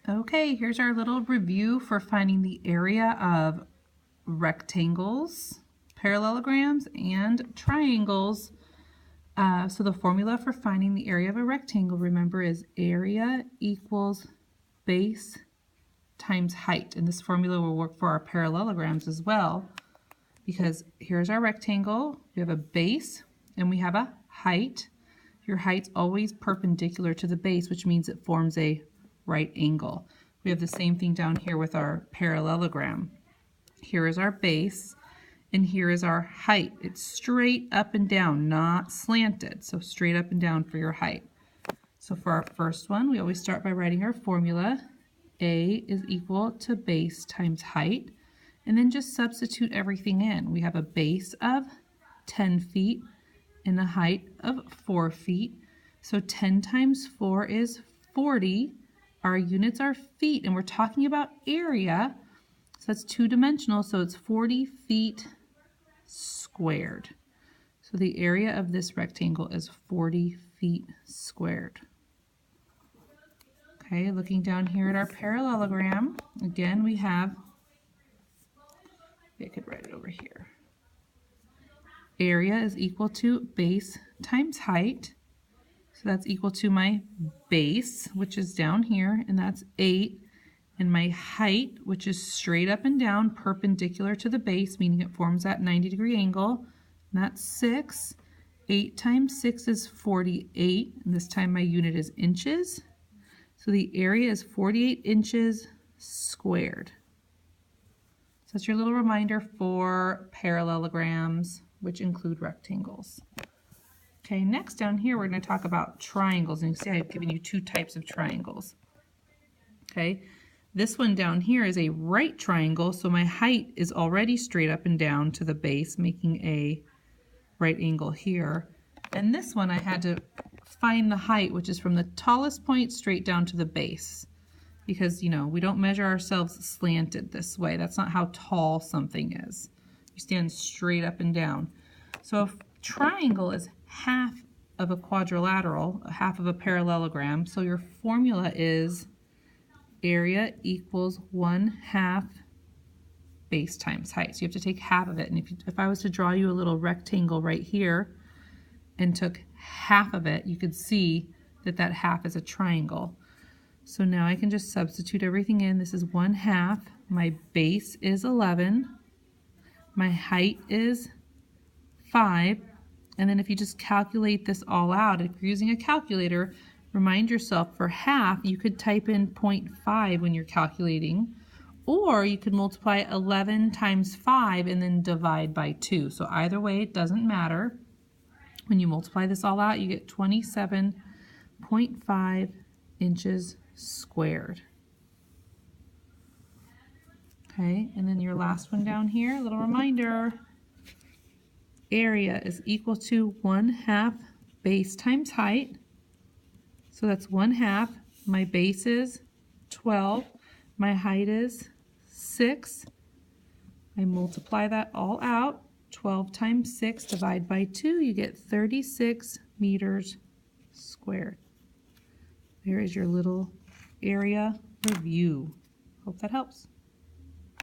Okay, here's our little review for finding the area of rectangles, parallelograms, and triangles. So the formula for finding the area of a rectangle, remember, is area equals base times height. And this formula will work for our parallelograms as well, because here's our rectangle. We have a base and we have a height. Your height's always perpendicular to the base, which means it forms a right angle. We have the same thing down here with our parallelogram. Here is our base, and here is our height. It's straight up and down, not slanted. So straight up and down for your height. So for our first one, we always start by writing our formula. A is equal to base times height, and then just substitute everything in. We have a base of 10 feet and a height of 4 feet. So 10 times 4 is 40. Our units are feet, and we're talking about area. So that's two-dimensional, so it's 40 feet squared. So the area of this rectangle is 40 feet squared. Okay, looking down here at our parallelogram, again we have, I could write it over here. Area is equal to base times height. So that's equal to my base, which is down here, and that's 8. And my height, which is straight up and down, perpendicular to the base, meaning it forms that 90-degree angle, and that's 6. 8 times 6 is 48, and this time my unit is inches. So the area is 48 inches squared. So that's your little reminder for parallelograms, which include rectangles. Okay, next down here we're going to talk about triangles, and you see I've given you two types of triangles. Okay, this one down here is a right triangle, so my height is already straight up and down to the base, making a right angle here. And this one I had to find the height, which is from the tallest point straight down to the base, because you know we don't measure ourselves slanted this way. That's not how tall something is. You stand straight up and down. So if triangle is half of a quadrilateral, half of a parallelogram, so your formula is area equals 1/2 base times height. So you have to take half of it. And if I was to draw you a little rectangle right here and took half of it, you could see that that half is a triangle. So now I can just substitute everything in. This is 1/2. My base is 11. My height is 5. And then if you just calculate this all out, if you're using a calculator, remind yourself for half, you could type in 0.5 when you're calculating, or you could multiply 11 times 5 and then divide by 2. So either way, it doesn't matter. When you multiply this all out, you get 27.5 inches squared. Okay, and then your last one down here, a little reminder. Area is equal to 1/2 base times height. So that's 1/2. My base is 12. My height is 6. I multiply that all out. 12 times 6 divide by 2, you get 36 meters squared. There is your little area review. Hope that helps.